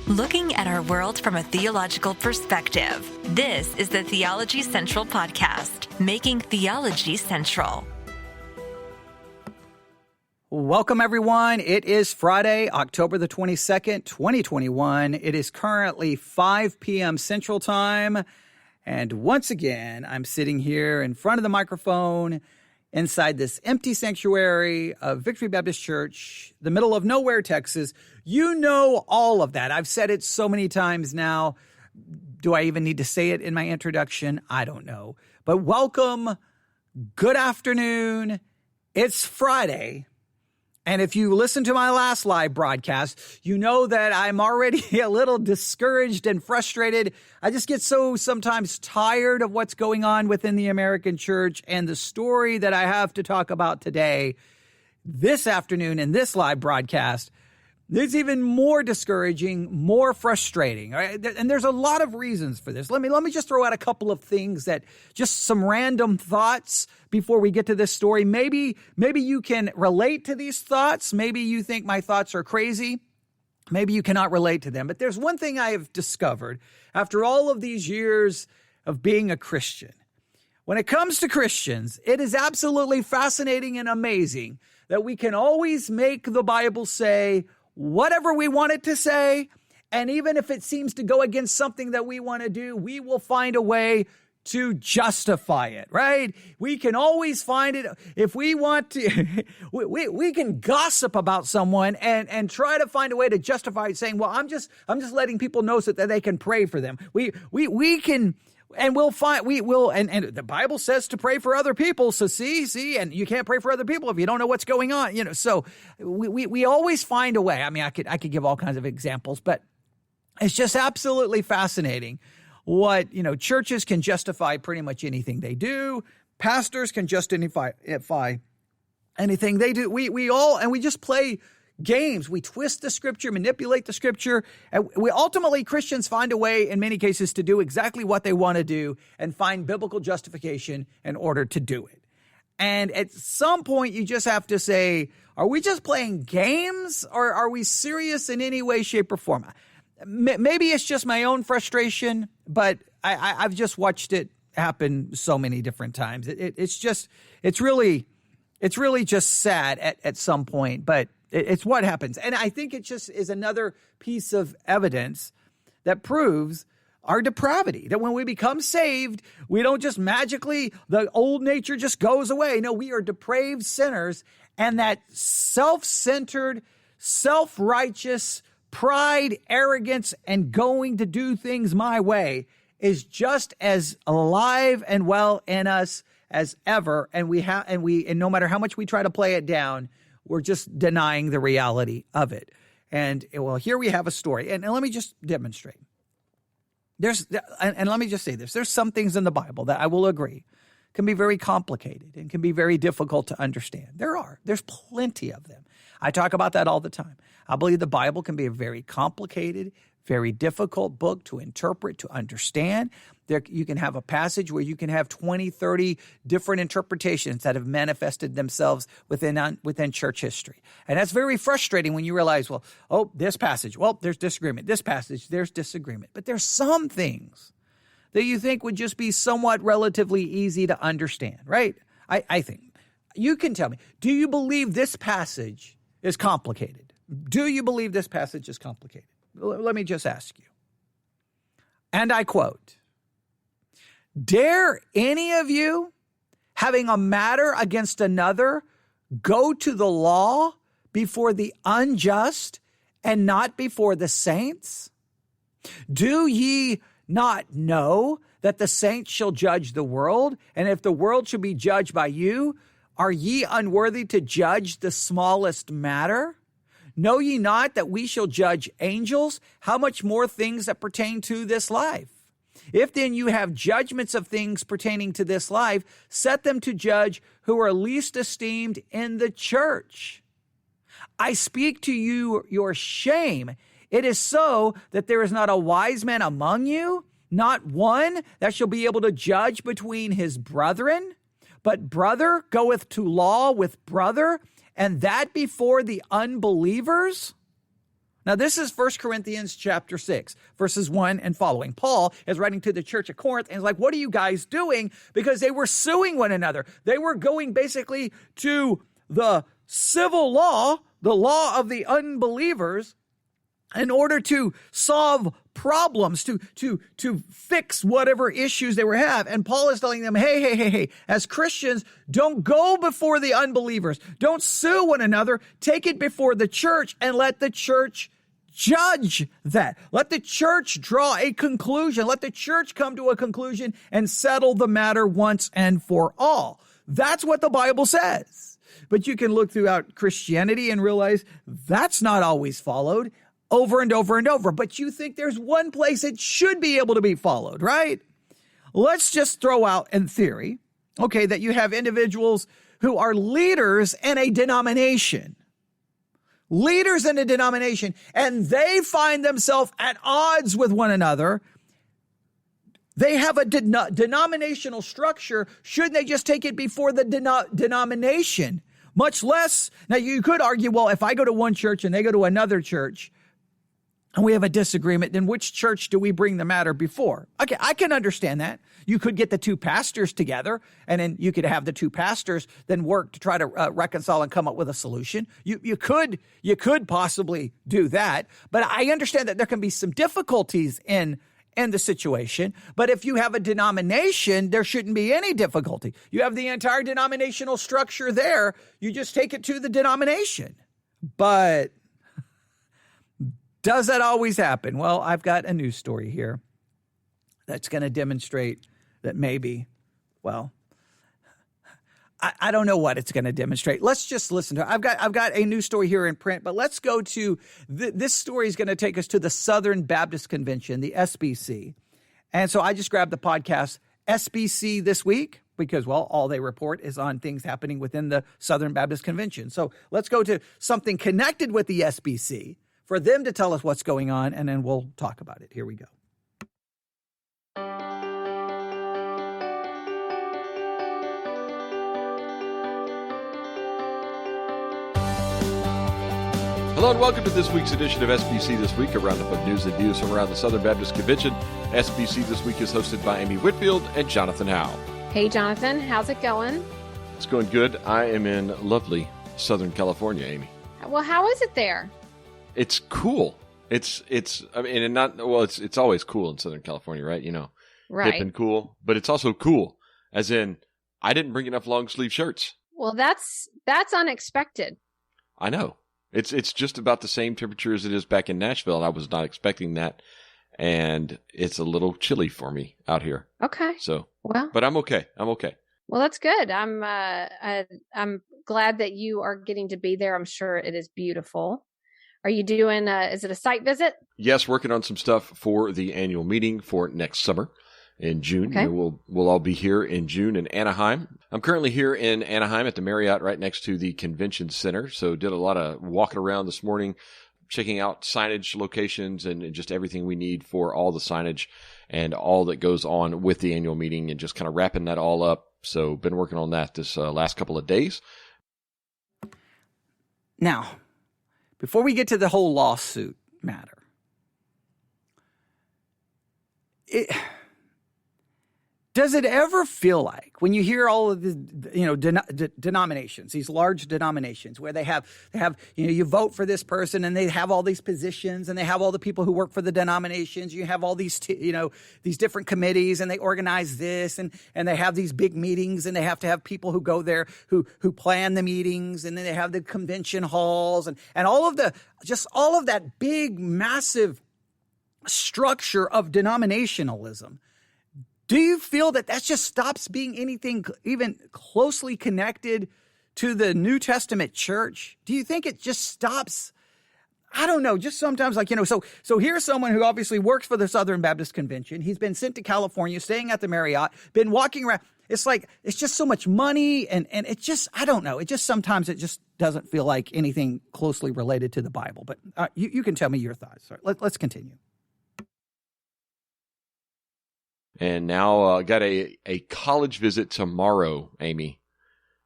Looking at our world from a theological perspective. This is the Theology Central Podcast, making theology central. Welcome, everyone. It is Friday, October the 22nd, 2021. It is currently 5 p.m. Central Time. And once again, I'm sitting here in front of the microphone inside this empty sanctuary of Victory Baptist Church, the middle of nowhere, Texas. You know all of that. I've said it so many times now. Do I even need to say it in my introduction? I don't know. But welcome. Good afternoon. It's Friday. And if you listen to my last live broadcast, you know that I'm already a little discouraged and frustrated. I just get so sometimes tired of what's going on within the American church, and the story that I have to talk about today, this afternoon in this live broadcast, it's even more discouraging, more frustrating. Right? And there's a lot of reasons for this. Let me just throw out a couple of things that just some random thoughts before we get to this story. Maybe you can relate to these thoughts. Maybe you think my thoughts are crazy. Maybe you cannot relate to them. But there's one thing I have discovered after all of these years of being a Christian. When it comes to Christians, it is absolutely fascinating and amazing that we can always make the Bible say whatever we want it to say, and even if it seems to go against something that we want to do, we will find a way to justify it, right? We can always find it. If we want to, we can gossip about someone and try to find a way to justify it, saying, well, I'm just letting people know so that they can pray for them. We can. And and the Bible says to pray for other people. So see, and you can't pray for other people if you don't know what's going on, so we always find a way. I mean, I could give all kinds of examples, but it's just absolutely fascinating what, churches can justify pretty much anything they do. Pastors can justify anything they do. We just play games. We twist the scripture, manipulate the scripture, and Christians find a way in many cases to do exactly what they want to do and find biblical justification in order to do it. And at some point you just have to say, are we just playing games or are we serious in any way, shape, or form? Maybe it's just my own frustration, but I've just watched it happen so many different times. It's really just sad at some point, but it's what happens. And I think it just is another piece of evidence that proves our depravity, that when we become saved, we don't just magically, the old nature just goes away. No, we are depraved sinners, and that self-centered, self-righteous pride, arrogance, and going to do things my way is just as alive and well in us as ever. And no matter how much we try to play it down, we're just denying the reality of it. And well, here we have a story. And let me just demonstrate. Let me just say this. There's some things in the Bible that I will agree can be very complicated and can be very difficult to understand. There's plenty of them. I talk about that all the time. I believe the Bible can be a very complicated, very difficult book to interpret, to understand. You can have a passage where you can have 20, 30 different interpretations that have manifested themselves within church history. And that's very frustrating when you realize, this passage, there's disagreement. This passage, there's disagreement. But there's some things that you think would just be somewhat relatively easy to understand, right? I think. You can tell me, do you believe this passage is complicated? Do you believe this passage is complicated? Let me just ask you. And I quote, "Dare any of you, having a matter against another, go to the law before the unjust and not before the saints? Do ye not know that the saints shall judge the world? And if the world shall be judged by you, are ye unworthy to judge the smallest matter? Know ye not that we shall judge angels? How much more things that pertain to this life? If then you have judgments of things pertaining to this life, set them to judge who are least esteemed in the church. I speak to you your shame. It is so that there is not a wise man among you, not one that shall be able to judge between his brethren. But brother goeth to law with brother, and that before the unbelievers." Now, this is 1 Corinthians chapter 6, verses 1 and following. Paul is writing to the church of Corinth and is like, what are you guys doing? Because they were suing one another. They were going basically to the civil law, the law of the unbelievers, in order to solve problems, to fix whatever issues they were having. And Paul is telling them, hey, as Christians, don't go before the unbelievers. Don't sue one another. Take it before the church and let the church judge that. Let the church draw a conclusion. Let the church come to a conclusion and settle the matter once and for all. That's what the Bible says. But you can look throughout Christianity and realize that's not always followed. Over and over and over. But you think there's one place it should be able to be followed, right? Let's just throw out in theory, okay, that you have individuals who are leaders in a denomination. Leaders in a denomination, and they find themselves at odds with one another. They have a denominational structure. Shouldn't they just take it before the denomination? Much less, now you could argue, well, if I go to one church and they go to another church, and we have a disagreement, then which church do we bring the matter before? Okay, I can understand that. You could get the two pastors together, and then you could have the two pastors then work to try to reconcile and come up with a solution. You could possibly do that, but I understand that there can be some difficulties in the situation. But if you have a denomination, there shouldn't be any difficulty. You have the entire denominational structure there. You just take it to the denomination. But does that always happen? Well, I've got a news story here that's going to demonstrate that maybe, well, I don't know what it's going to demonstrate. Let's just listen to it. I've got a news story here in print, but let's go to this story is going to take us to the Southern Baptist Convention, the SBC. And so I just grabbed the podcast SBC this week because, well, all they report is on things happening within the Southern Baptist Convention. So let's go to something connected with the SBC for them to tell us what's going on, and then we'll talk about it. Here we go. Hello and welcome to this week's edition of SBC This Week, a roundup of news and views from around the Southern Baptist Convention. SBC This Week is hosted by Amy Whitfield and Jonathan Howe. Hey, Jonathan. How's it going? It's going good. I am in lovely Southern California, Amy. Well, how is it there? It's cool. It's always cool in Southern California, right? You know, right. Hip and cool, but it's also cool, as in I didn't bring enough long sleeve shirts. Well, that's unexpected. I know. It's just about the same temperature as it is back in Nashville, and I was not expecting that. And it's a little chilly for me out here. Okay. So, well, but I'm okay. Well, that's good. I'm glad that you are getting to be there. I'm sure it is beautiful. Are you doing, is it a site visit? Yes, working on some stuff for the annual meeting for next summer in June. Okay. We'll all be here in June in Anaheim. I'm currently here in Anaheim at the Marriott right next to the convention center. So did a lot of walking around this morning, checking out signage locations and just everything we need for all the signage and all that goes on with the annual meeting and just kind of wrapping that all up. So been working on that this last couple of days. Now, before we get to the whole lawsuit matter, does it ever feel like when you hear all of the, denominations, these large denominations where they have, you vote for this person and they have all these positions and they have all the people who work for the denominations. You have all these, these different committees and they organize this and they have these big meetings and they have to have people who go there who plan the meetings, and then they have the convention halls and all of that big, massive structure of denominationalism. Do you feel that just stops being anything even closely connected to the New Testament church? Do you think it just stops? I don't know. Just sometimes so here's someone who obviously works for the Southern Baptist Convention. He's been sent to California, staying at the Marriott, been walking around. It's like, it's just so much money. And it just, I don't know. Sometimes it just doesn't feel like anything closely related to the Bible. But you can tell me your thoughts. Let's continue. And now I got a college visit tomorrow, Amy,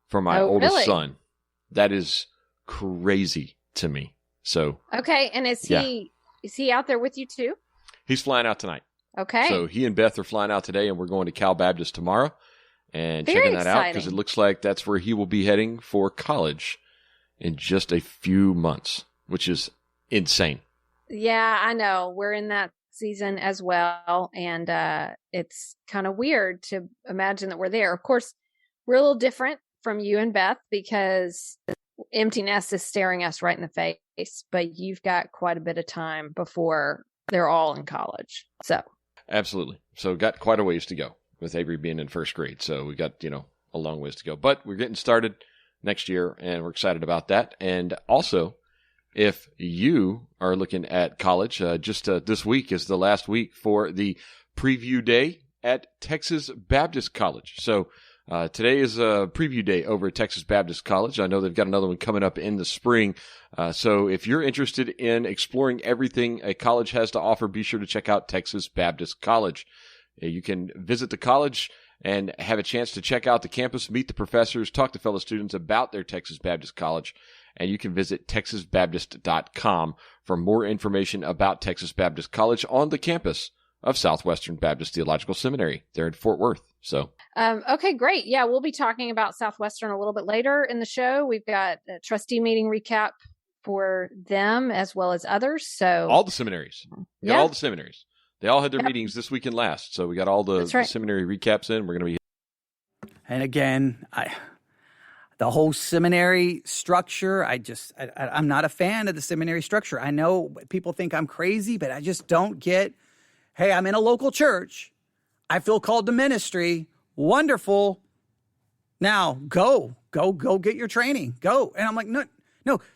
for my oldest son. That is crazy to me. So okay, and is he out there with you too? he's flying out tonight. Okay. So he and Beth are flying out today, and we're going to Cal Baptist tomorrow and Very checking that out because exciting. it looks like that's where he will be heading for college in just a few months, which is insane. Yeah, I know. We're in that season as well, and it's kind of weird to imagine that we're there. Of course, we're a little different from you and Beth because empty nest is staring us right in the face, but you've got quite a bit of time before they're all in college. So Absolutely. So got quite a ways to go with Avery being in first grade. So we got, a long ways to go. But we're getting started next year, and we're excited about that. And also, if you are looking at college, this week is the last week for the preview day at Texas Baptist College. So today is a preview day over at Texas Baptist College. I know they've got another one coming up in the spring. So if you're interested in exploring everything a college has to offer, be sure to check out Texas Baptist College. You can visit the college and have a chance to check out the campus, meet the professors, talk to fellow students about their Texas Baptist College. And you can visit texasbaptist.com for more information about Texas Baptist College on the campus of Southwestern Baptist Theological Seminary there in Fort Worth. So, okay, great. Yeah, we'll be talking about Southwestern a little bit later in the show. We've got a trustee meeting recap for them as well as others. So all the seminaries. We got all the seminaries. They all had their meetings this week and last. So we got all the seminary recaps in. We're going to be. And again, the whole seminary structure, I'm not a fan of the seminary structure. I know people think I'm crazy, but I just don't get, hey, I'm in a local church. I feel called to ministry. Wonderful. Now go get your training. Go. And I'm like, no,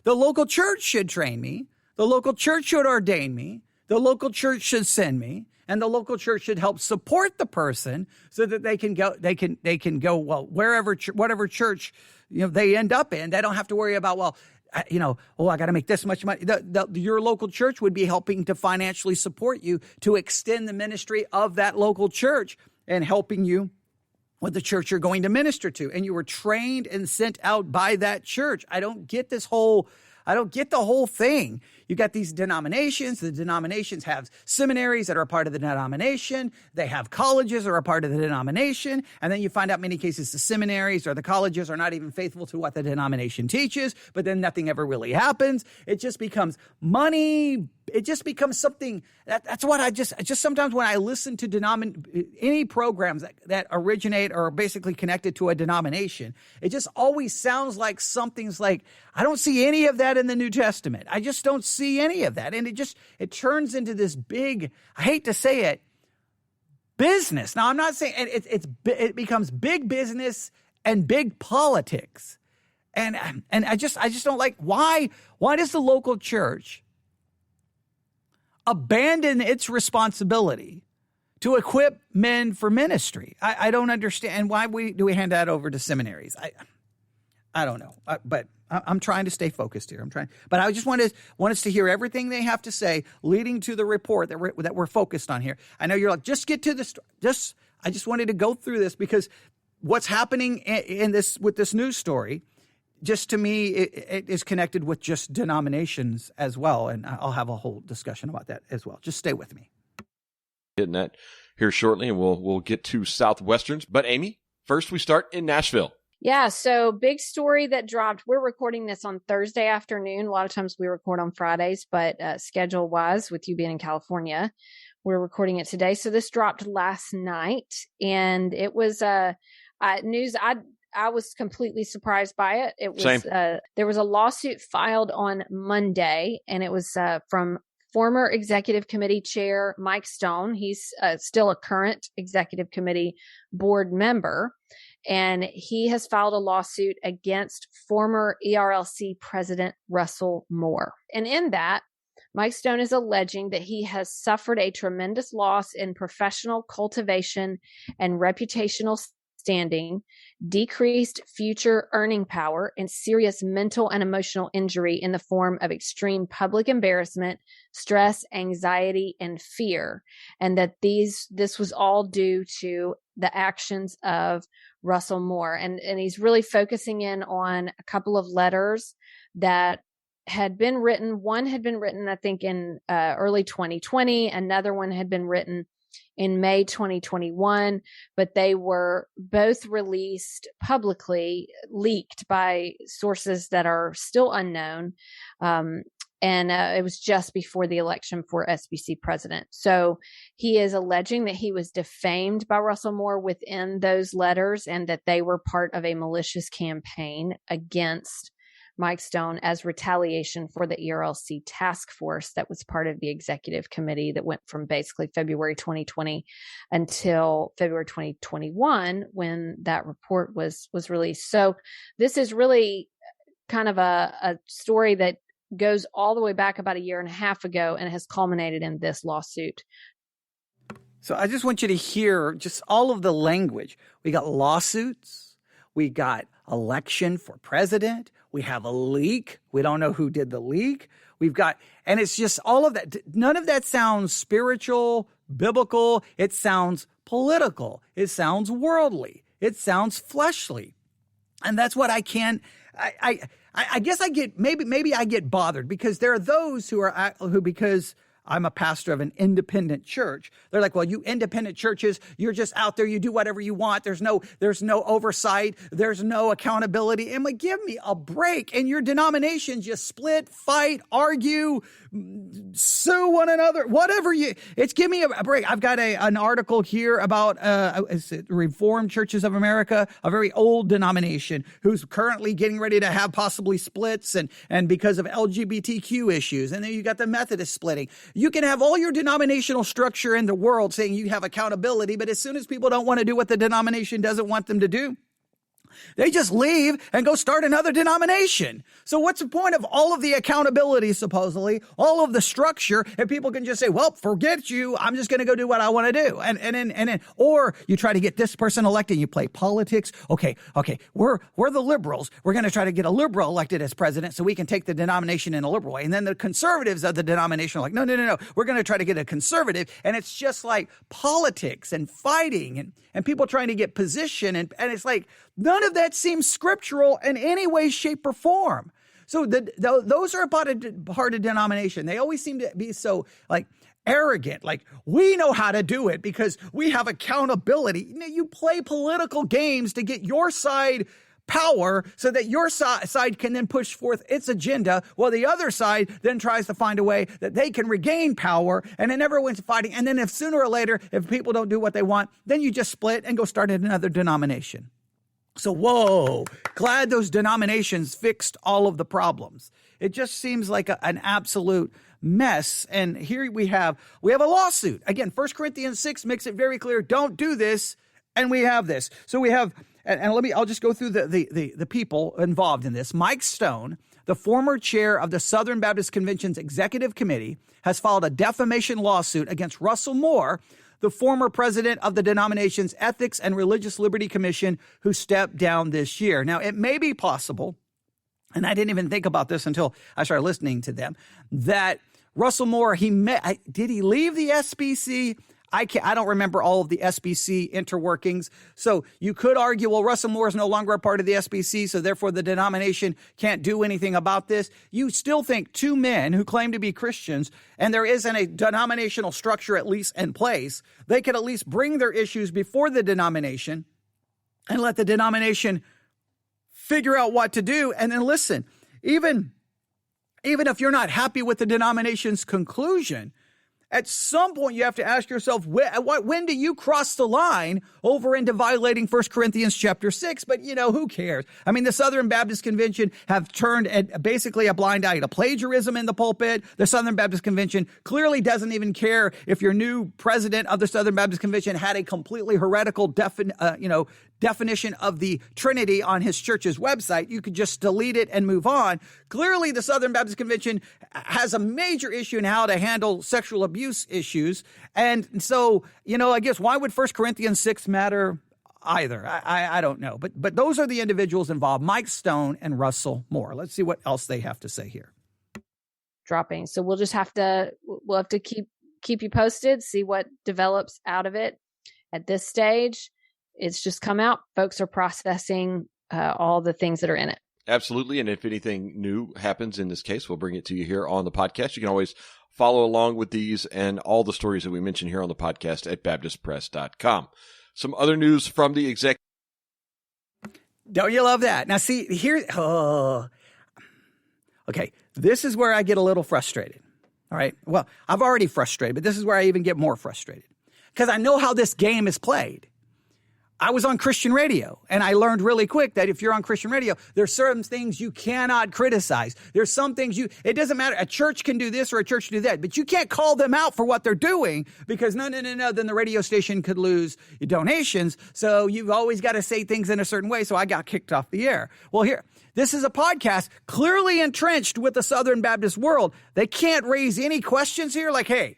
the local church should train me. The local church should ordain me. The local church should send me. And the local church should help support the person so that they can go, well, whatever church, they end up in. They don't have to worry about, I got to make this much money. Your local church would be helping to financially support you to extend the ministry of that local church and helping you with the church you're going to minister to. And you were trained and sent out by that church. I don't get the whole thing. You got these denominations. The denominations have seminaries that are a part of the denomination. They have colleges that are a part of the denomination. And then you find out many cases the seminaries or the colleges are not even faithful to what the denomination teaches, but then nothing ever really happens. It just becomes money. It just becomes something that's what I just sometimes when I listen to any programs that originate or are basically connected to a denomination, it just always sounds like something's like, I don't see any of that in the New Testament. I just don't see any of that. And it turns into this big, I hate to say it, business. Now, I'm not saying it becomes big business and big politics. And I just don't like, why does the local church abandon its responsibility to equip men for ministry? I don't understand. Why do we hand that over to seminaries? I don't know, but I'm trying to stay focused here. But I just want us to hear everything they have to say, leading to the report that we're focused on here. I know you're like, just get to this. I just wanted to go through this because what's happening with this news story, just to me, it is connected with just denominations as well, and I'll have a whole discussion about that as well. Just stay with me. Getting that here shortly, and we'll get to Southwesterns. But Amy, first we start in Nashville. Yeah, so big story that dropped. We're recording this on Thursday afternoon. A lot of times we record on Fridays, but schedule-wise, with you being in California, we're recording it today. So this dropped last night, and it was news I was completely surprised by it. It was there was a lawsuit filed on Monday, and it was from former executive committee chair Mike Stone. He's still a current executive committee board member, and he has filed a lawsuit against former ERLC president Russell Moore. And in that, Mike Stone is alleging that he has suffered a tremendous loss in professional cultivation and reputational standing, decreased future earning power, and serious mental and emotional injury in the form of extreme public embarrassment, stress, anxiety, and fear. And that this was all due to the actions of Russell Moore. And he's really focusing in on a couple of letters that had been written. One had been written, I think, in early 2020. Another one had been written in May 2021, but they were both released publicly, leaked by sources that are still unknown. And it was just before the election for SBC president. So he is alleging that he was defamed by Russell Moore within those letters and that they were part of a malicious campaign against Mike Stone as retaliation for the ERLC task force that was part of the executive committee that went from basically February 2020 until February 2021 when that report was released. So this is really kind of a story that goes all the way back about a year and a half ago and has culminated in this lawsuit. So I just want you to hear just all of the language. We got lawsuits. We got election for president. We have a leak. We don't know who did the leak. We've got, and it's just all of that. None of that sounds spiritual, biblical. It sounds political. It sounds worldly. It sounds fleshly. And that's what I can't, I guess I get, maybe I get bothered because there are those who because I'm a pastor of an independent church. They're like, well, you independent churches, you're just out there. You do whatever you want. There's no oversight. There's no accountability. I'm like, give me a break. And your denominations just split, fight, argue, sue one another, whatever give me a break. I've got an article here about Reformed Churches of America, a very old denomination who's currently getting ready to have possibly splits and because of LGBTQ issues. And then you got the Methodist splitting. You can have all your denominational structure in the world saying you have accountability, but as soon as people don't want to do what the denomination doesn't want them to do, they just leave and go start another denomination. So what's the point of all of the accountability, supposedly, all of the structure, if people can just say, well, forget you, I'm just going to go do what I want to do. And then, or you try to get this person elected, you play politics. Okay, we're the liberals. We're going to try to get a liberal elected as president so we can take the denomination in a liberal way. And then the conservatives of the denomination are like, no. We're going to try to get a conservative. And it's just like politics and fighting and people trying to get position. And it's like, none of that seems scriptural in any way, shape, or form. So those are part of denomination. They always seem to be so like arrogant, like we know how to do it because we have accountability. You play political games to get your side power so that your side can then push forth its agenda while the other side then tries to find a way that they can regain power, and then everyone's fighting. And then if sooner or later, if people don't do what they want, then you just split and go start another denomination. So, whoa, glad those denominations fixed all of the problems. It just seems like an absolute mess. And here we have a lawsuit. Again, 1 Corinthians 6 makes it very clear, don't do this. And we have this. So we have, I'll just go through the people involved in this. Mike Stone, the former chair of the Southern Baptist Convention's executive committee, has filed a defamation lawsuit against Russell Moore, the former president of the denomination's Ethics and Religious Liberty Commission, who stepped down this year. Now, it may be possible, and I didn't even think about this until I started listening to them, that Russell Moore, did he leave the SBC? I don't remember all of the SBC interworkings. So you could argue, well, Russell Moore is no longer a part of the SBC, so therefore the denomination can't do anything about this. You still think two men who claim to be Christians, and there isn't a denominational structure at least in place, they could at least bring their issues before the denomination and let the denomination figure out what to do. And then listen, even if you're not happy with the denomination's conclusion, at some point, you have to ask yourself, when do you cross the line over into violating 1 Corinthians chapter 6? But, who cares? I mean, the Southern Baptist Convention have turned basically a blind eye to plagiarism in the pulpit. The Southern Baptist Convention clearly doesn't even care if your new president of the Southern Baptist Convention had a completely heretical definition of the Trinity on his church's website. You could just delete it and move on. Clearly, the Southern Baptist Convention has a major issue in how to handle sexual abuse issues. And so, I guess why would 1 Corinthians 6 matter either? I don't know. But those are the individuals involved, Mike Stone and Russell Moore. Let's see what else they have to say here. Dropping. So we'll have to keep you posted, see what develops out of it. At this stage, it's just come out. Folks are processing all the things that are in it. Absolutely. And if anything new happens in this case, we'll bring it to you here on the podcast. You can always follow along with these and all the stories that we mention here on the podcast at baptistpress.com. Some other news from the executive. Don't you love that? Now, see, here, okay, this is where I get a little frustrated. All right. Well, I've already frustrated, but this is where I even get more frustrated because I know how this game is played. I was on Christian radio, and I learned really quick that if you're on Christian radio, there's certain things you cannot criticize. There's some things it doesn't matter. A church can do this or a church can do that, but you can't call them out for what they're doing because no, then the radio station could lose donations. So you've always got to say things in a certain way. So I got kicked off the air. Well, here, this is a podcast clearly entrenched with the Southern Baptist world. They can't raise any questions here like, hey,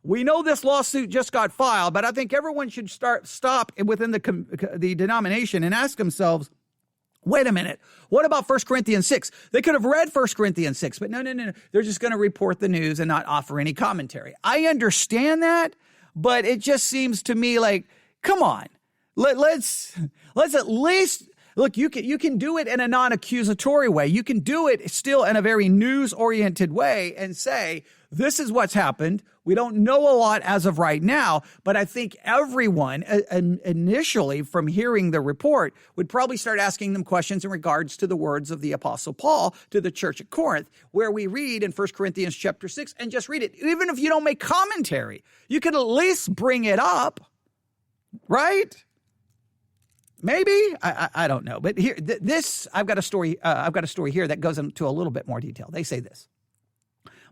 we know this lawsuit just got filed, but I think everyone should stop within the denomination and ask themselves, wait a minute, what about 1 Corinthians 6? They could have read 1 Corinthians 6, but no. They're just going to report the news and not offer any commentary. I understand that, but it just seems to me like, come on, let's at least... Look, you can do it in a non-accusatory way. You can do it still in a very news-oriented way and say, this is what's happened. We don't know a lot as of right now, but I think everyone initially from hearing the report would probably start asking them questions in regards to the words of the Apostle Paul to the church at Corinth, where we read in 1 Corinthians chapter 6, and just read it. Even if you don't make commentary, you could at least bring it up, right? Maybe I don't know, but here I've got a story. I've got a story here that goes into a little bit more detail. They say this: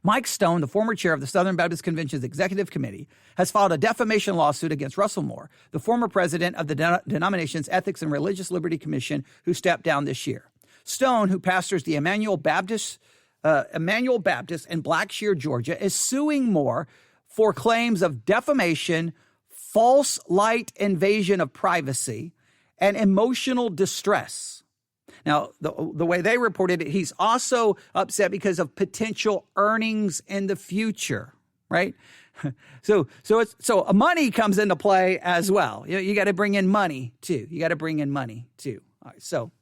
Mike Stone, the former chair of the Southern Baptist Convention's Executive Committee, has filed a defamation lawsuit against Russell Moore, the former president of the denomination's Ethics and Religious Liberty Commission, who stepped down this year. Stone, who pastors the Emmanuel Baptist in Blackshear, Georgia, is suing Moore for claims of defamation, false light invasion of privacy, and emotional distress. Now, the way they reported it, he's also upset because of potential earnings in the future, right? So money comes into play as well. You got to bring in money too. All right, so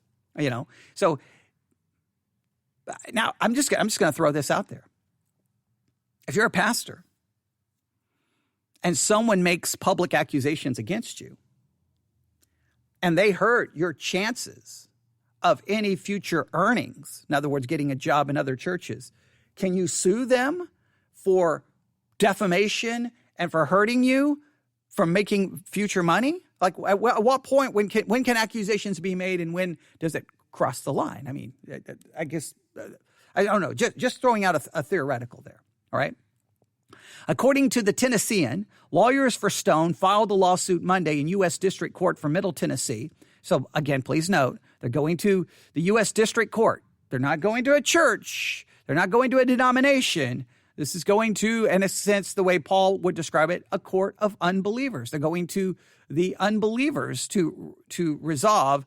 now I'm just going to throw this out there. If you're a pastor and someone makes public accusations against you, and they hurt your chances of any future earnings, in other words, getting a job in other churches, can you sue them for defamation and for hurting you from making future money? Like, at what point, when can accusations be made, and when does it cross the line? I mean, I guess, I don't know, just throwing out a theoretical there, all right? According to the Tennessean, lawyers for Stone filed a lawsuit Monday in U.S. District Court for Middle Tennessee. So again, please note, they're going to the U.S. District Court. They're not going to a church. They're not going to a denomination. This is going to, in a sense, the way Paul would describe it, a court of unbelievers. They're going to the unbelievers to resolve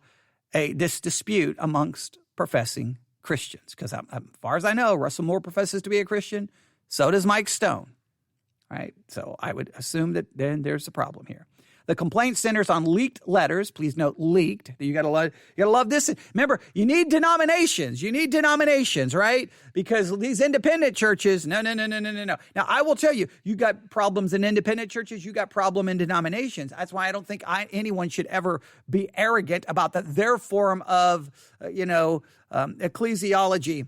this dispute amongst professing Christians. Because as far as I know, Russell Moore professes to be a Christian. So does Mike Stone. Right? So I would assume that then there's a problem here. The complaint centers on leaked letters. Please note leaked. You gotta love this. Remember, you need denominations. Right? Because these independent churches, no. Now, I will tell you, you got problems in independent churches. You got problem in denominations. That's why I don't think anyone should ever be arrogant about that. Their form of, ecclesiology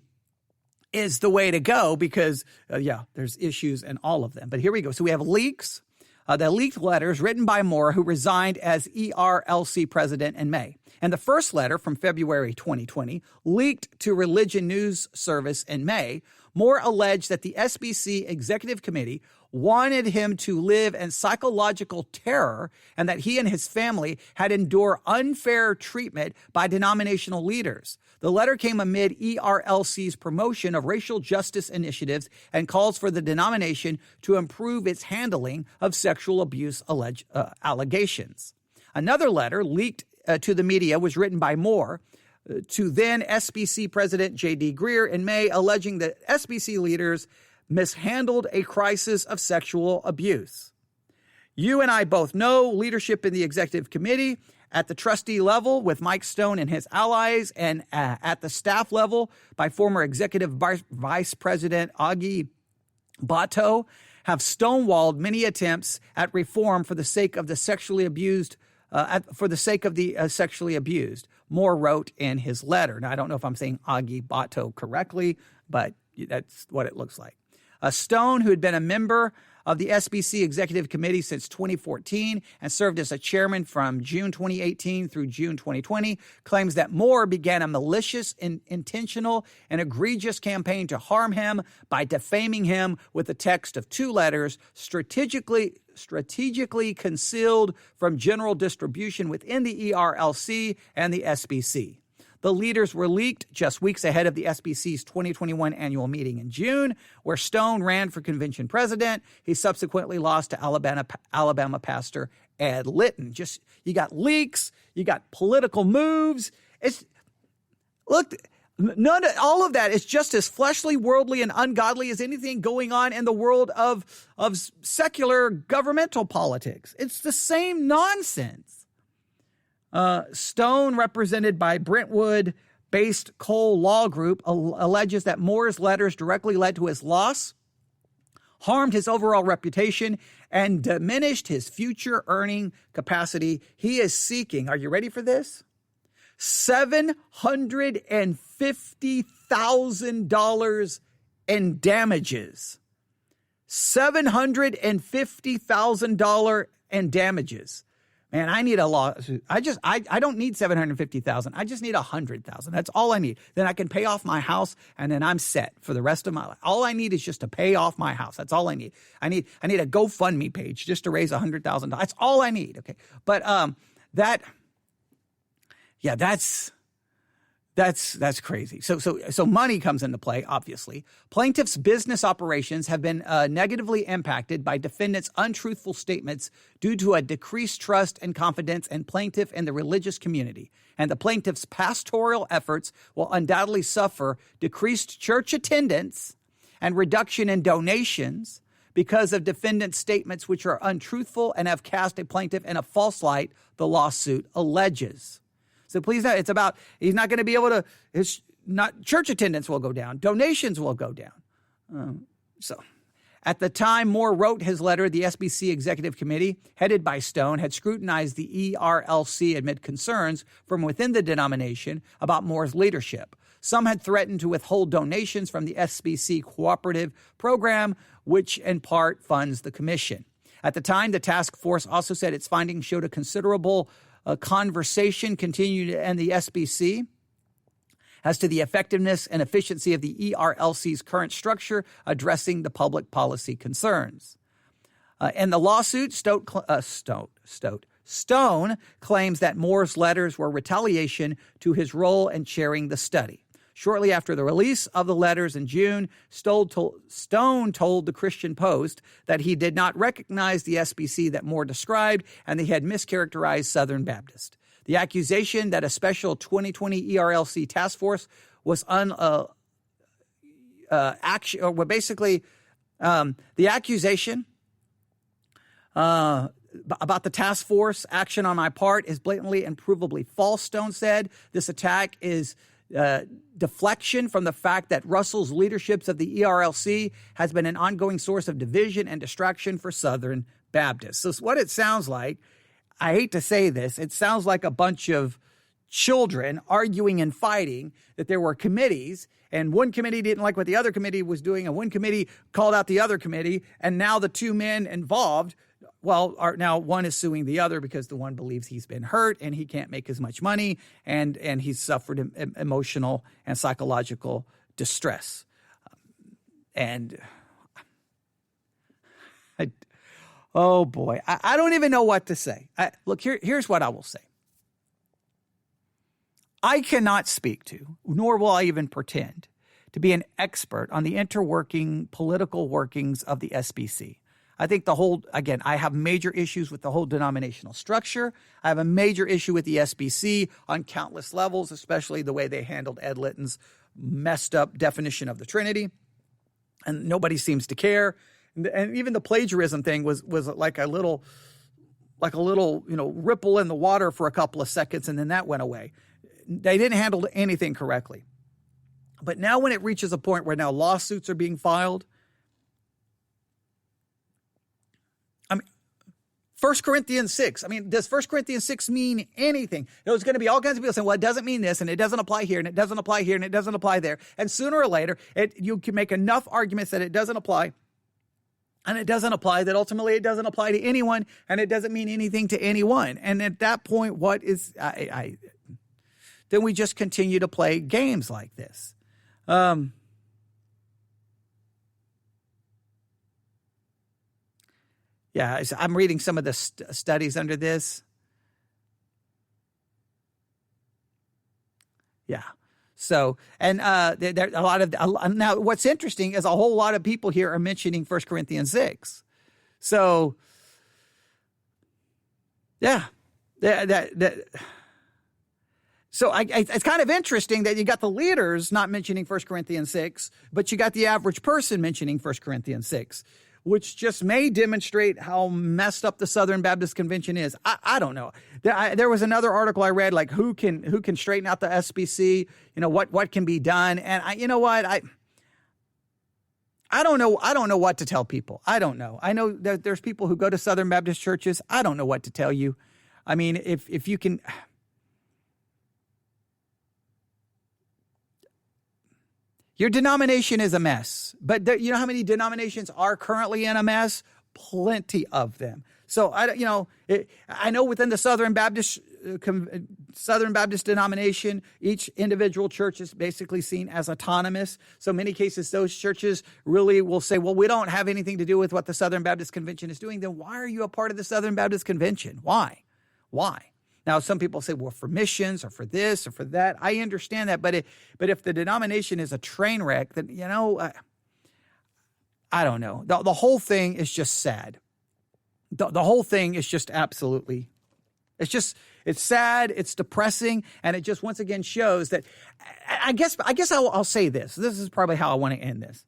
is the way to go because, there's issues in all of them. But here we go. So we have leaks, the leaked letters written by Moore, who resigned as ERLC president in May. And the first letter from February 2020, leaked to Religion News Service in May, Moore alleged that the SBC Executive Committee wanted him to live in psychological terror and that he and his family had endured unfair treatment by denominational leaders. The letter came amid ERLC's promotion of racial justice initiatives and calls for the denomination to improve its handling of sexual abuse allegations. Another letter leaked to the media was written by Moore to then SBC President J.D. Greer in May, alleging that SBC leaders mishandled a crisis of sexual abuse. You and I both know leadership in the executive committee at the trustee level with Mike Stone and his allies, and at the staff level by former executive vice president Augie Bato, have stonewalled many attempts at reform for the sake of the sexually abused. Sexually abused, Moore wrote in his letter. Now, I don't know if I'm saying Augie Bato correctly, but that's what it looks like. Stone, who had been a member of the SBC Executive Committee since 2014 and served as a chairman from June 2018 through June 2020, claims that Moore began a malicious, intentional, and egregious campaign to harm him by defaming him with the text of 2 letters strategically concealed from general distribution within the ERLC and the SBC. The leaders were leaked just weeks ahead of the SBC's 2021 annual meeting in June, where Stone ran for convention president. He subsequently lost to Alabama pastor Ed Litton. You got leaks, you got political moves. All of that is just as fleshly, worldly, and ungodly as anything going on in the world of secular governmental politics. It's the same nonsense. Stone, represented by Brentwood-based Cole Law Group, alleges that Moore's letters directly led to his loss, harmed his overall reputation, and diminished his future earning capacity. He is seeking, are you ready for this? $750,000 in damages. $750,000 in damages. Man, I need a lawsuit. I don't need $750,000. I just need $100,000. That's all I need. Then I can pay off my house, and then I'm set for the rest of my life. All I need is just to pay off my house. That's all I need. I need a GoFundMe page just to raise $100,000. That's all I need. Okay, but that's crazy. So money comes into play, obviously. Plaintiffs' business operations have been negatively impacted by defendants' untruthful statements due to a decreased trust and confidence in plaintiff and the religious community. And the plaintiffs' pastoral efforts will undoubtedly suffer decreased church attendance and reduction in donations because of defendants' statements which are untruthful and have cast a plaintiff in a false light, the lawsuit alleges. So please note, it's about, he's not going to be able to, church attendance will go down, donations will go down. So at the time Moore wrote his letter, the SBC Executive Committee, headed by Stone, had scrutinized the ERLC amid concerns from within the denomination about Moore's leadership. Some had threatened to withhold donations from the SBC cooperative program, which in part funds the commission. At the time, the task force also said its findings showed a considerable conversation continued in the SBC as to the effectiveness and efficiency of the ERLC's current structure addressing the public policy concerns. In the lawsuit, Stone claims that Moore's letters were retaliation to his role in chairing the study. Shortly after the release of the letters in June, Stone told the Christian Post that he did not recognize the SBC that Moore described and that he had mischaracterized Southern Baptist. The accusation that a special 2020 ERLC task force was the accusation about the task force action on my part is blatantly and provably false, Stone said. This attack is deflection from the fact that Russell's leaderships of the ERLC has been an ongoing source of division and distraction for Southern Baptists. So what it sounds like, I hate to say this, it sounds like a bunch of children arguing and fighting, that there were committees and one committee didn't like what the other committee was doing and one committee called out the other committee, and now the two men involved now one is suing the other because the one believes he's been hurt and he can't make as much money and he's suffered emotional and psychological distress. Oh boy, I don't even know what to say. Look, here's what I will say. I cannot speak to, nor will I even pretend to be an expert on the political workings of the SBC. I think I have major issues with the whole denominational structure. I have a major issue with the SBC on countless levels, especially the way they handled Ed Litton's messed up definition of the Trinity. And nobody seems to care. And even the plagiarism thing was like a little like a little, ripple in the water for a couple of seconds, and then that went away. They didn't handle anything correctly. But now when it reaches a point where now lawsuits are being filed, 1 Corinthians 6. Does 1 Corinthians 6 mean anything? There's going to be all kinds of people saying, well, it doesn't mean this, and it doesn't apply here, and it doesn't apply here, and it doesn't apply there. And sooner or later, you can make enough arguments that it doesn't apply, and it doesn't apply, that ultimately it doesn't apply to anyone, and it doesn't mean anything to anyone. And at that point, what is, then we just continue to play games like this. Yeah, I'm reading some of the studies under this. Yeah. So, and there a lot of now. What's interesting is a whole lot of people here are mentioning 1 Corinthians 6. So, yeah, So it's kind of interesting that you got the leaders not mentioning 1 Corinthians 6, but you got the average person mentioning 1 Corinthians 6, which just may demonstrate how messed up the Southern Baptist Convention is. I don't know. There was another article I read, like who can straighten out the SBC, what can be done. And I don't know. I don't know what to tell people. I don't know. I know that there's people who go to Southern Baptist churches. I don't know what to tell you. If you can, your denomination is a mess, but you know how many denominations are currently in a mess? Plenty of them. So I know within the Southern Baptist denomination, each individual church is basically seen as autonomous. So in many cases, those churches really will say, well, we don't have anything to do with what the Southern Baptist Convention is doing. Then why are you a part of the Southern Baptist Convention? Why? Now, some people say, well, for missions or for this or for that. I understand that. But if the denomination is a train wreck, then, I don't know. The whole thing is just sad. The whole thing is just absolutely, it's sad, it's depressing, and it just once again shows that, I guess I'll say this. This is probably how I want to end this.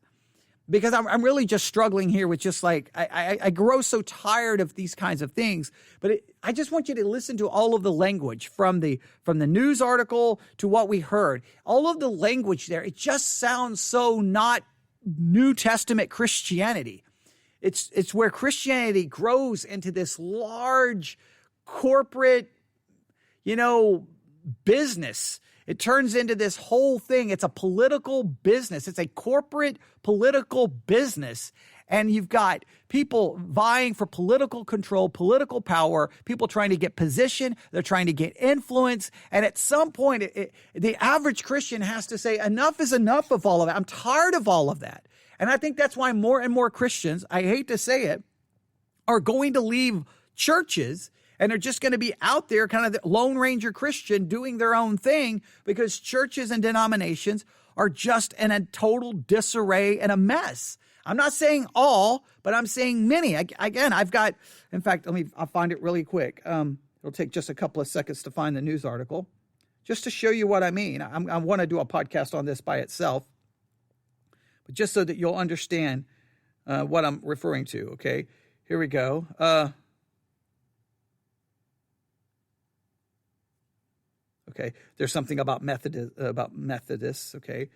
Because I'm really just struggling here with just like, I grow so tired of these kinds of things. But I just want you to listen to all of the language from the news article to what we heard. All of the language there, it just sounds so not New Testament Christianity. It's where Christianity grows into this large corporate, business. It turns into this whole thing. It's a political business. It's a corporate political business. And you've got people vying for political control, political power, people trying to get position. They're trying to get influence. And at some point, the average Christian has to say, enough is enough of all of that. I'm tired of all of that. And I think that's why more and more Christians, I hate to say it, are going to leave churches. And they're just going to be out there kind of the Lone Ranger Christian doing their own thing because churches and denominations are just in a total disarray and a mess. I'm not saying all, but I'm saying many. Again, I've got, in fact, I'll find it really quick. It'll take just a couple of seconds to find the news article just to show you what I mean. I want to do a podcast on this by itself, but just so that you'll understand what I'm referring to. Okay, here we go. Okay, there's something about Methodists. Okay,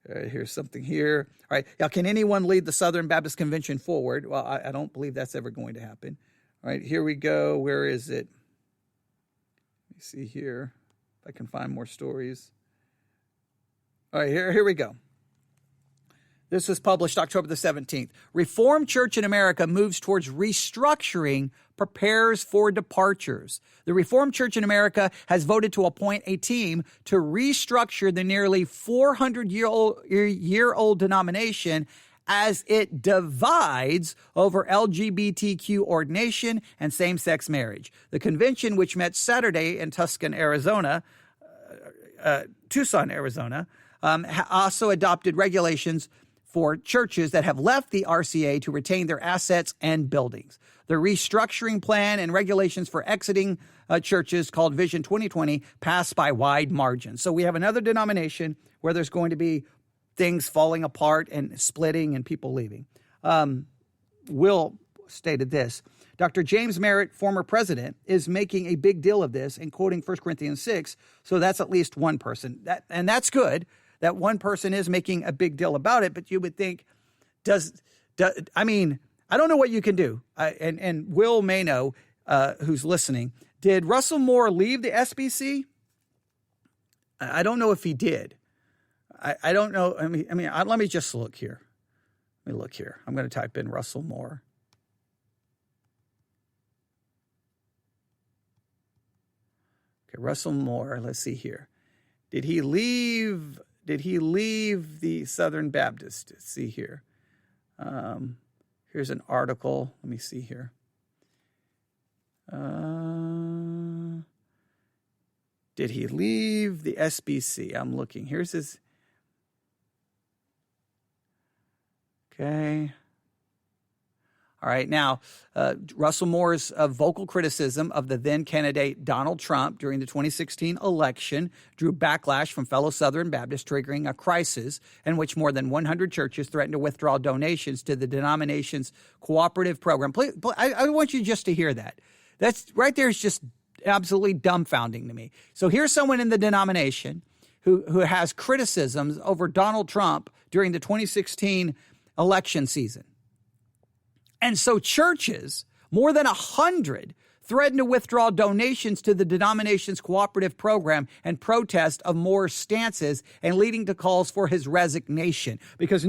here's something here. All right, now can anyone lead the Southern Baptist Convention forward? Well, I don't believe that's ever going to happen. All right, here we go. Where is it? Let me see here if I can find more stories. All right, here we go. This was published October the 17th. Reformed Church in America moves towards restructuring, prepares for departures. The Reformed Church in America has voted to appoint a team to restructure the nearly 400-year-old denomination as it divides over LGBTQ ordination and same-sex marriage. The convention, which met Saturday in Tucson, Arizona, also adopted regulations for churches that have left the RCA to retain their assets and buildings. The restructuring plan and regulations for exiting churches, called Vision 2020, passed by wide margins. So we have another denomination where there's going to be things falling apart and splitting and people leaving. We'll stated this: Dr. James Merritt, former president, is making a big deal of this and quoting 1 Corinthians 6. So that's at least one person. And that's good that one person is making a big deal about it. But you would think, I mean, I don't know what you can do. And Will may know, who's listening. Did Russell Moore leave the SBC? I don't know if he did. I don't know. I mean, let me just look here. Let me look here. I'm going to type in Russell Moore. Okay, Russell Moore. Let's see here. Did he leave the Southern Baptist? Let's see here. Here's an article. Let me see here. Did he leave the SBC? I'm looking. Here's his. Okay. All right. Now, Russell Moore's vocal criticism of the then candidate Donald Trump during the 2016 election drew backlash from fellow Southern Baptists, triggering a crisis in which more than 100 churches threatened to withdraw donations to the denomination's cooperative program. Please, I want you just to hear that. That's right there is just absolutely dumbfounding to me. So here's someone in the denomination who has criticisms over Donald Trump during the 2016 election season. And so churches, more than 100, threatened to withdraw donations to the denomination's cooperative program and protest of Moore's stances and leading to calls for his resignation. Because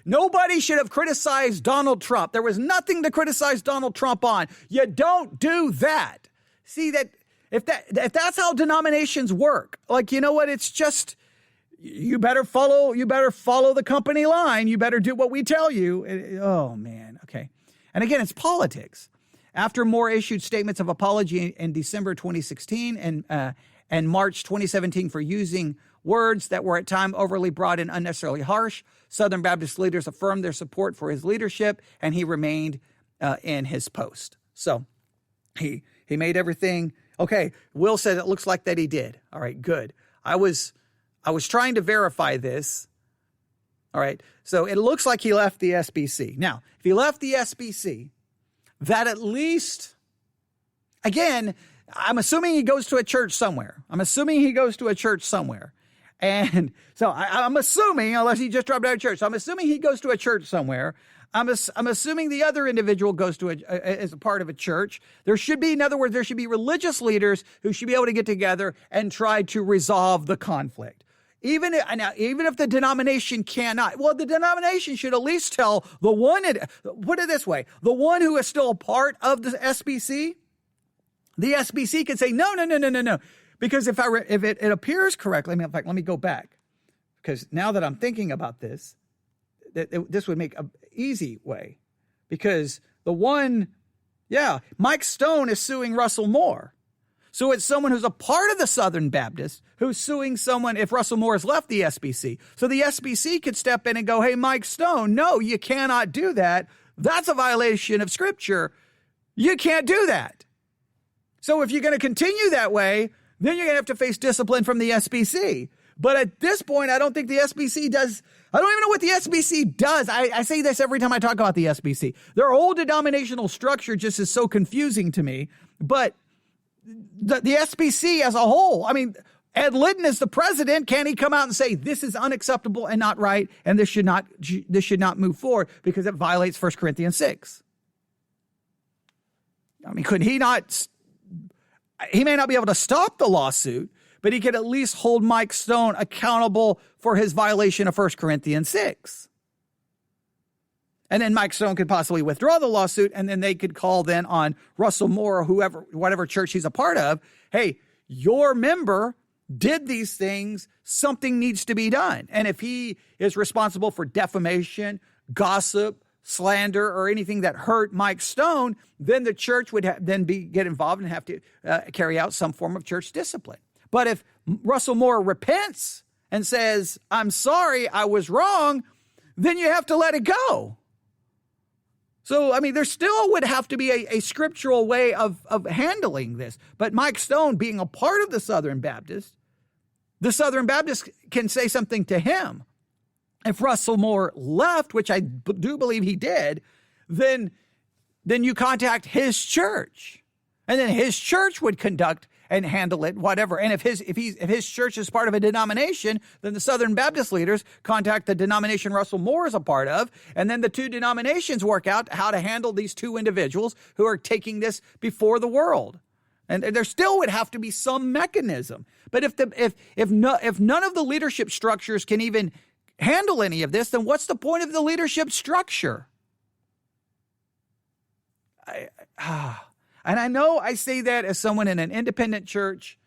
nobody should have criticized Donald Trump. There was nothing to criticize Donald Trump on. You don't do that. See, that if that's how denominations work, like, you know what, it's just, you better follow the company line. You better do what we tell you. Oh, man. Okay. And again, it's politics. After Moore issued statements of apology in December 2016 and March 2017 for using words that were at times overly broad and unnecessarily harsh, Southern Baptist leaders affirmed their support for his leadership, and he remained in his post. So he made everything okay. Will said it looks like that he did. All right, good. I was trying to verify this. All right. So it looks like he left the SBC. Now, if he left the SBC, that at least, again, I'm assuming he goes to a church somewhere. And so I'm assuming, unless he just dropped out of church, so I'm assuming he goes to a church somewhere. I'm assuming the other individual goes to as a part of a church. In other words, there should be religious leaders who should be able to get together and try to resolve the conflict. Even if the denomination cannot, well, the denomination should at least tell the one, put it this way, the one who is still a part of the SBC, the SBC can say, no. Because if it appears correctly, in fact, let me go back. Because now that I'm thinking about this, this would make an easy way. Because Mike Stone is suing Russell Moore. So it's someone who's a part of the Southern Baptist who's suing someone if Russell Moore has left the SBC. So the SBC could step in and go, hey, Mike Stone, no, you cannot do that. That's a violation of Scripture. You can't do that. So if you're going to continue that way, then you're going to have to face discipline from the SBC. But at this point, I don't think the SBC does. I don't even know what the SBC does. I say this every time I talk about the SBC. Their whole denominational structure just is so confusing to me. But the SBC as a whole, I mean, Ed Litton is the president. Can he come out and say this is unacceptable and not right, and this should not move forward because it violates 1 Corinthians 6? I mean, could he not? He may not be able to stop the lawsuit, but he could at least hold Mike Stone accountable for his violation of 1 Corinthians 6. And then Mike Stone could possibly withdraw the lawsuit, and then they could call then on Russell Moore or whatever church he's a part of. Hey, your member did these things. Something needs to be done. And if he is responsible for defamation, gossip, slander, or anything that hurt Mike Stone, then the church would get involved and have to carry out some form of church discipline. But if Russell Moore repents and says, I'm sorry, I was wrong, then you have to let it go. So, I mean, there still would have to be a scriptural way of handling this. But Mike Stone, being a part of the Southern Baptist can say something to him. If Russell Moore left, which I do believe he did, then then you contact his church. And then his church would conduct and handle it, whatever. And if his church is part of a denomination, then the Southern Baptist leaders contact the denomination Russell Moore is a part of. And then the two denominations work out how to handle these two individuals who are taking this before the world. And there still would have to be some mechanism. But if none of the leadership structures can even handle any of this, then what's the point of the leadership structure? And I know I say that as someone in an independent church.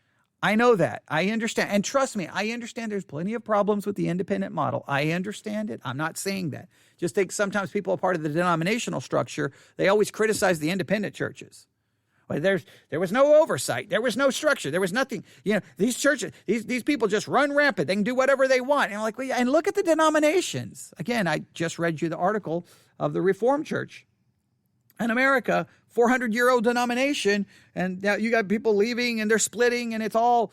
I know that. I understand. And trust me, I understand there's plenty of problems with the independent model. I understand it. I'm not saying that. Just think sometimes people are part of the denominational structure. They always criticize the independent churches. Well, there was no oversight. There was no structure. There was nothing. These churches, these people just run rampant. They can do whatever they want. And I'm like, well, yeah, and look at the denominations. Again, I just read you the article of the Reformed Church in America, 400-year-old denomination, and now you got people leaving and they're splitting and it's all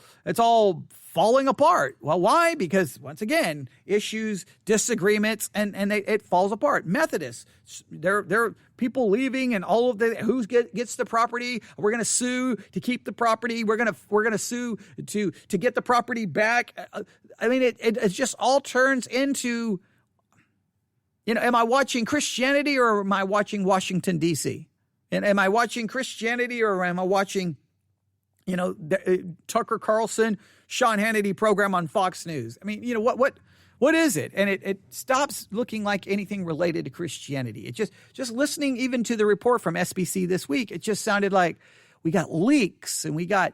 falling apart. Well, why? Because once again, issues, disagreements, and it falls apart. Methodists, they're people leaving and all of who gets the property. We're going to sue to keep the property. We're going to sue to get the property back. I mean, it just all turns into, am I watching Christianity or am I watching Washington, D.C.? And am I watching Christianity or am I watching, Tucker Carlson, Sean Hannity program on Fox News? I mean, what is it? And it stops looking like anything related to Christianity. It just listening even to the report from SBC this week, it just sounded like we got leaks and we got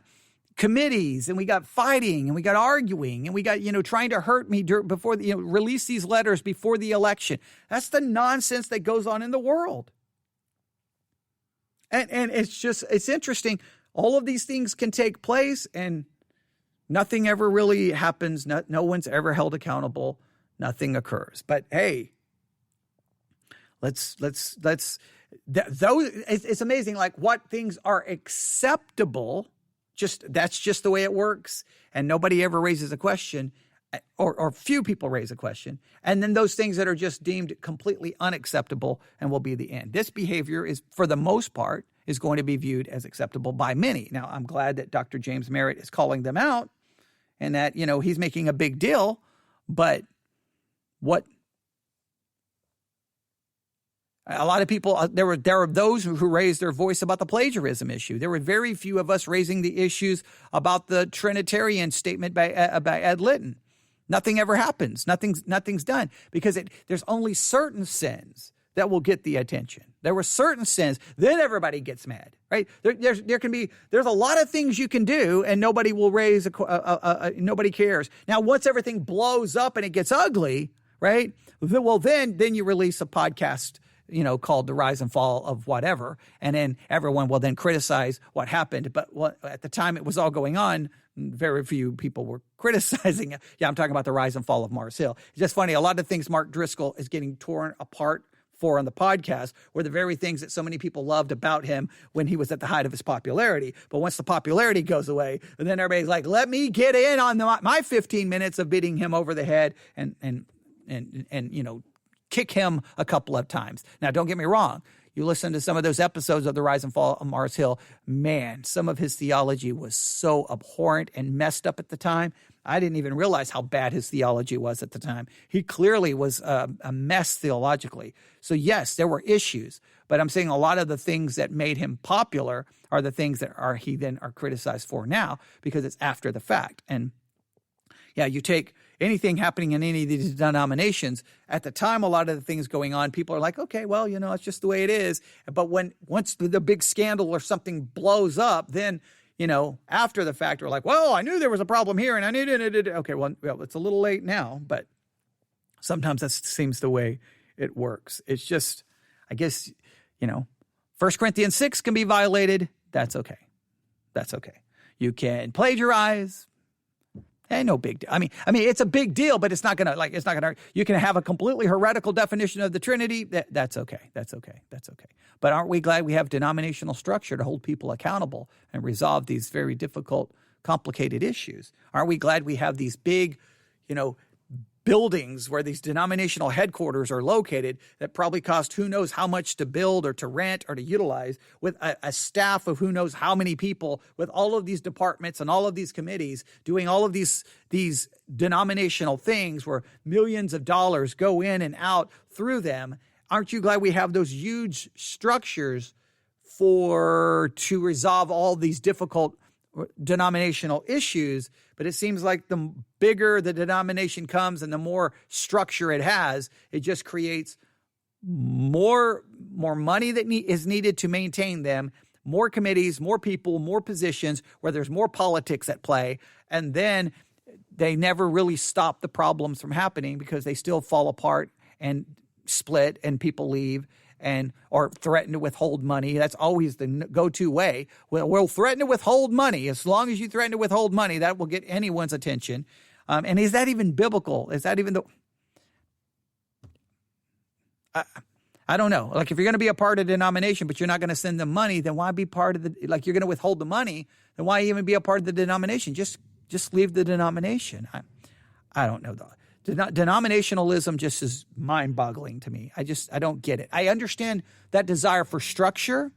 committees and we got fighting and we got arguing and we got, trying to hurt me before, release these letters before the election. That's the nonsense that goes on in the world. And it's interesting. All of these things can take place and nothing ever really happens. No one's ever held accountable. Nothing occurs. But hey, it's amazing. Like what things are acceptable. That's just the way it works. And nobody ever raises a question or few people raise a question. And then those things that are just deemed completely unacceptable and will be the end. This behavior is, for the most part, is going to be viewed as acceptable by many. Now, I'm glad that Dr. James Merritt is calling them out and that, he's making a big deal. But a lot of people, there were those who raised their voice about the plagiarism issue. There were very few of us raising the issues about the Trinitarian statement by Ed Litton. Nothing ever happens. Nothing's done because there's only certain sins that will get the attention. There were certain sins, then everybody gets mad, right? There's a lot of things you can do and nobody will raise nobody cares. Now, once everything blows up and it gets ugly, right? Well, then you release a podcast, called The Rise and Fall of Whatever. And then everyone will then criticize what happened. But at the time it was all going on, very few people were criticizing it. Yeah, I'm talking about the rise and fall of Mars Hill. It's just funny. A lot of things Mark Driscoll is getting torn apart for on the podcast were the very things that so many people loved about him when he was at the height of his popularity. But once the popularity goes away, and then everybody's like, let me get in on my 15 minutes of beating him over the head and kick him a couple of times. Now, don't get me wrong. You listen to some of those episodes of The Rise and Fall of Mars Hill, man, some of his theology was so abhorrent and messed up at the time. I didn't even realize how bad his theology was at the time. He clearly was a mess theologically. So yes, there were issues, but I'm saying a lot of the things that made him popular are the things that he then are criticized for now because it's after the fact. And yeah, you take anything happening in any of these denominations, at the time, a lot of the things going on, people are like, okay, well, it's just the way it is. But once the big scandal or something blows up, then, after the fact, we're like, well, I knew there was a problem here and I knew it. Okay, well, it's a little late now, but sometimes that seems the way it works. It's just, I guess, 1 Corinthians 6 can be violated. That's okay. That's okay. You can plagiarize. No big deal. I mean, it's a big deal, but it's not going to, you can have a completely heretical definition of the Trinity. That's okay. That's okay. That's okay. But aren't we glad we have denominational structure to hold people accountable and resolve these very difficult, complicated issues? Aren't we glad we have these big, buildings where these denominational headquarters are located that probably cost who knows how much to build or to rent or to utilize, with a staff of who knows how many people, with all of these departments and all of these committees doing all of these denominational things where millions of dollars go in and out through them. Aren't you glad we have those huge structures to resolve all these difficult denominational issues? But it seems like the bigger the denomination comes and the more structure it has, it just creates more money that is needed to maintain them, more committees, more people, more positions where there's more politics at play. And then they never really stop the problems from happening because they still fall apart and split and people leave or threaten to withhold money. That's always the go-to way. Well, we'll threaten to withhold money. As long as you threaten to withhold money, that will get anyone's attention. And is that even biblical? Is that even I don't know. Like, if you're going to be a part of the denomination, but you're not going to send them money, then why be part of you're going to withhold the money, then why even be a part of the denomination? Just leave the denomination. I don't know, though. Denominationalism just is mind-boggling to me. I don't get it. I understand that desire for structure.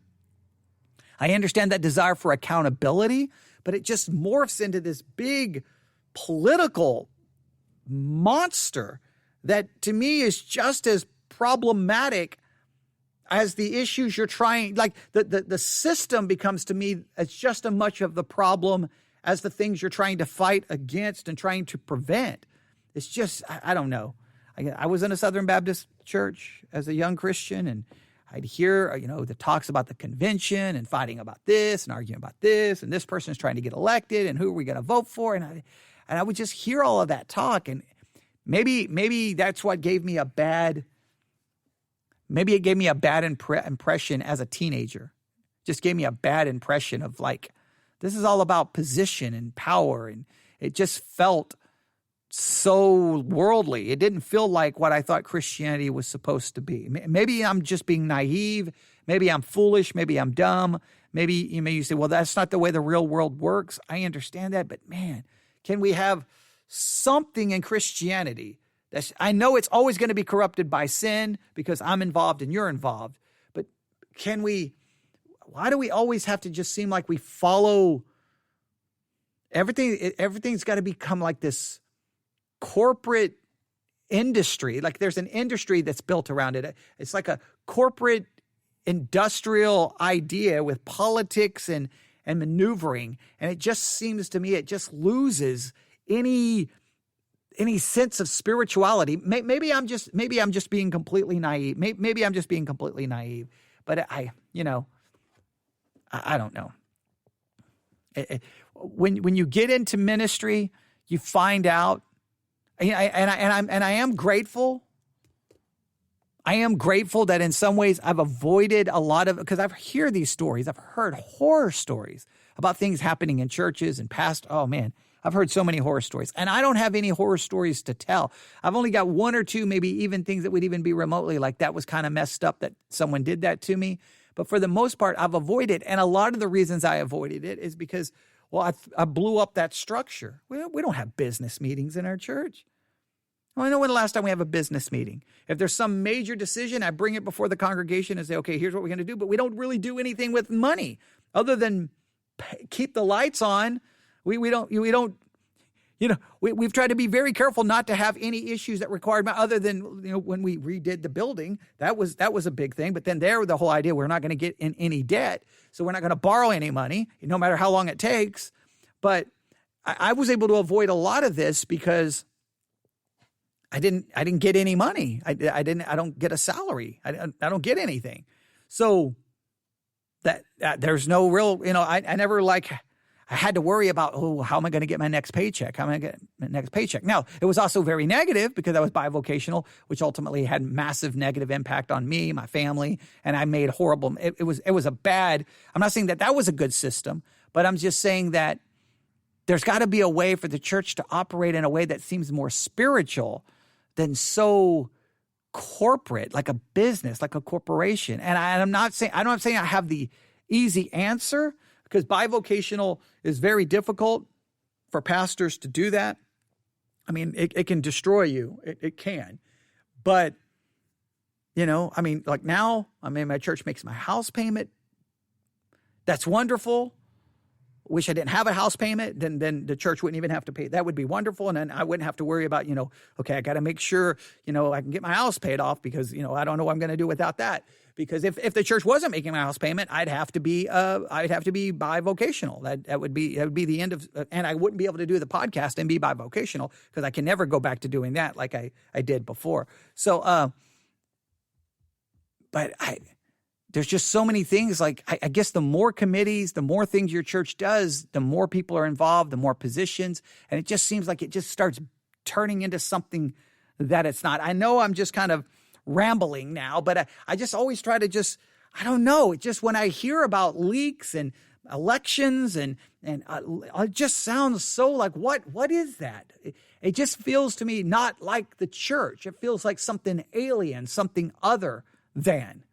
I understand that desire for accountability, but it just morphs into this big political monster that to me is just as problematic as the issues you're trying. Like the system becomes to me as just as much of the problem as the things you're trying to fight against and trying to prevent. It's just, I don't know. I was in a Southern Baptist church as a young Christian, and I'd hear, the talks about the convention and fighting about this and arguing about this, and this person is trying to get elected, and who are we going to vote for? And I would just hear all of that talk, and maybe that's what gave me it gave me a bad impression as a teenager. Just gave me a bad impression of like, this is all about position and power, and it just felt so worldly. It didn't feel like what I thought Christianity was supposed to be. Maybe I'm just being naive. Maybe I'm foolish. Maybe I'm dumb. Maybe you say, well, that's not the way the real world works. I understand that. But man, can we have something in Christianity that I know it's always going to be corrupted by sin because I'm involved and you're involved. But why do we always have to just seem like we follow everything? Everything's got to become like this corporate industry. Like there's an industry that's built around it. It's like a corporate industrial idea with politics and maneuvering. And it just seems to me, it just loses any sense of spirituality. Maybe I'm just being completely naive. Maybe I'm just being completely naive, but I don't know. When you get into ministry, you find out. And I am grateful. I am grateful that in some ways I've avoided a lot of, because I've heard these stories. I've heard horror stories about things happening in churches and past. Oh man, I've heard so many horror stories, and I don't have any horror stories to tell. I've only got one or two, maybe even things that would even be remotely like that was kind of messed up that someone did that to me. But for the most part, I've avoided, and a lot of the reasons I avoided it is because, well, I blew up that structure. We don't have business meetings in our church. Well, I know when the last time we have a business meeting. If there's some major decision, I bring it before the congregation and say, okay, here's what we're going to do. But we don't really do anything with money other than keep the lights on. We've tried to be very careful not to have any issues that required other than, when we redid the building, that was a big thing. But then the whole idea, we're not going to get in any debt. So we're not going to borrow any money, no matter how long it takes. But I was able to avoid a lot of this because I didn't get any money. I don't get a salary. I don't get anything. So that there's no real, I never I had to worry about, how am I going to get my next paycheck? How am I going to get my next paycheck? Now, it was also very negative because I was bivocational, which ultimately had massive negative impact on me, my family, and I made horrible. It was a bad. I'm not saying that was a good system, but I'm just saying that there's got to be a way for the church to operate in a way that seems more spiritual than so corporate, like a business, like a corporation. And I'm not saying I have the easy answer, because bivocational is very difficult for pastors to do that. I mean, it can destroy you. It can. But, I mean, like now, my church makes my house payment. That's wonderful. Wish I didn't have a house payment. Then the church wouldn't even have to pay. That would be wonderful. And then I wouldn't have to worry about, okay, I got to make sure, I can get my house paid off because, I don't know what I'm going to do without that. Because if the church wasn't making my house payment, I'd have to be bivocational. That would be the end of, and I wouldn't be able to do the podcast and be bivocational because I can never go back to doing that like I did before. So, but there's just so many things. Like I guess the more committees, the more things your church does, the more people are involved, the more positions, and it just seems like it just starts turning into something that it's not. I know I'm just kind of rambling now, but I just always try to I don't know. It just, when I hear about leaks and elections and it just sounds so like, what is that? It just feels to me not like the church. It feels like something alien, something other than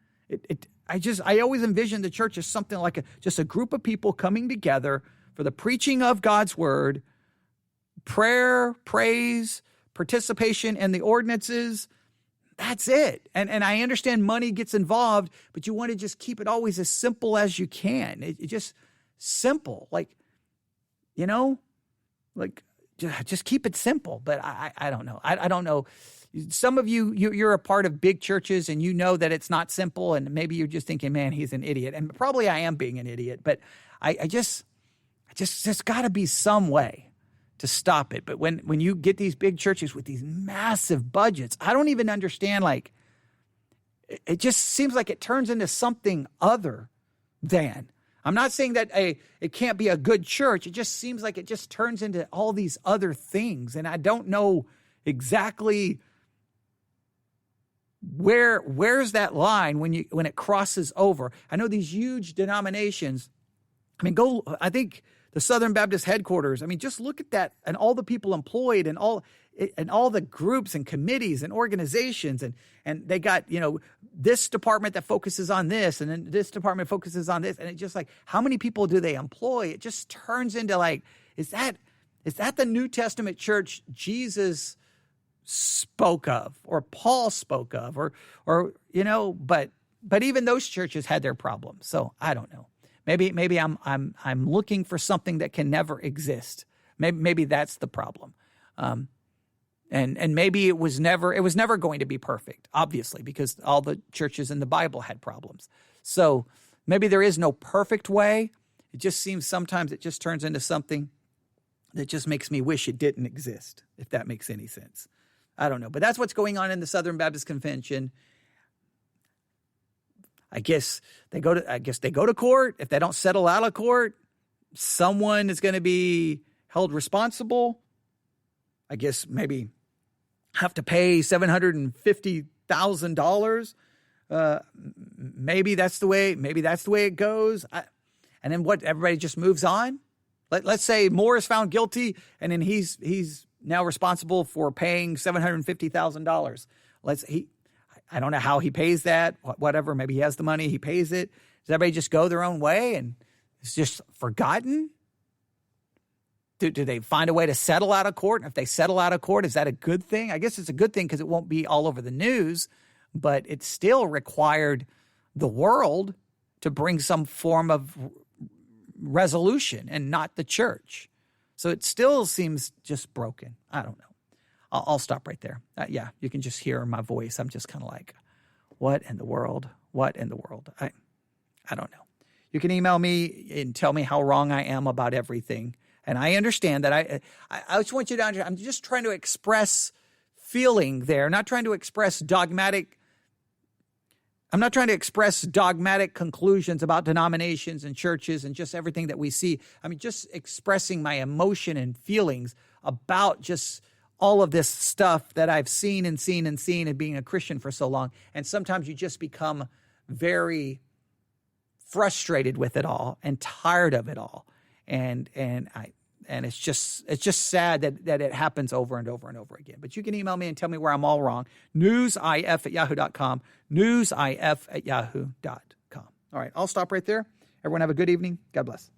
I always envision the church as something like just a group of people coming together for the preaching of God's word, prayer, praise, participation in the ordinances. That's it. And I understand money gets involved, but you want to just keep it always as simple as you can. It just simple, just keep it simple. But I don't know. I don't know. Some of you're a part of big churches and you know that it's not simple, and maybe you're just thinking, man, he's an idiot. And probably I am being an idiot, but I just there's got to be some way to stop it. But when you get these big churches with these massive budgets, I don't even understand, it just seems like it turns into something other than. I'm not saying that it can't be a good church. It just seems like it just turns into all these other things. And I don't know exactly where's that line when it crosses over. I know these huge denominations. I think the Southern Baptist headquarters. Just look at that and all the people employed and all the groups and committees and organizations and they got, this department that focuses on this and then this department focuses on this. And it's just like, how many people do they employ? It just turns into is that the New Testament church Jesus spoke of or Paul spoke of or but even those churches had their problems. So I don't know. Maybe I'm looking for something that can never exist. Maybe that's the problem. And maybe it was never going to be perfect, obviously, because all the churches in the Bible had problems. So maybe there is no perfect way. It just seems sometimes it just turns into something that just makes me wish it didn't exist, if that makes any sense. I don't know. But that's what's going on in the Southern Baptist Convention. I guess they go to court. If they don't settle out of court, someone is going to be held responsible. I guess maybe have to pay $750,000. Maybe that's the way it goes. And then what? Everybody just moves on. Let's say Moore is found guilty, and then he's now responsible for paying $750,000. I don't know how he pays that. Whatever. Maybe he has the money. He pays it. Does everybody just go their own way and it's just forgotten? Do they find a way to settle out of court? And if they settle out of court, is that a good thing? I guess it's a good thing because it won't be all over the news, but it still required the world to bring some form of resolution and not the church. So it still seems just broken. I don't know. I'll stop right there. Yeah, you can just hear my voice. I'm just kind of like, what in the world? What in the world? I don't know. You can email me and tell me how wrong I am about everything. And I understand that I just want you to understand, I'm just trying to express feeling there, not trying to express dogmatic. I'm not trying to express dogmatic conclusions about denominations and churches and just everything that we see. Just expressing my emotion and feelings about just all of this stuff that I've seen and being a Christian for so long. And sometimes you just become very frustrated with it all and tired of it all. And it's just sad that it happens over and over and over again. But you can email me and tell me where I'm all wrong. newsif@yahoo.com. newsif@yahoo.com. All right, I'll stop right there. Everyone have a good evening. God bless.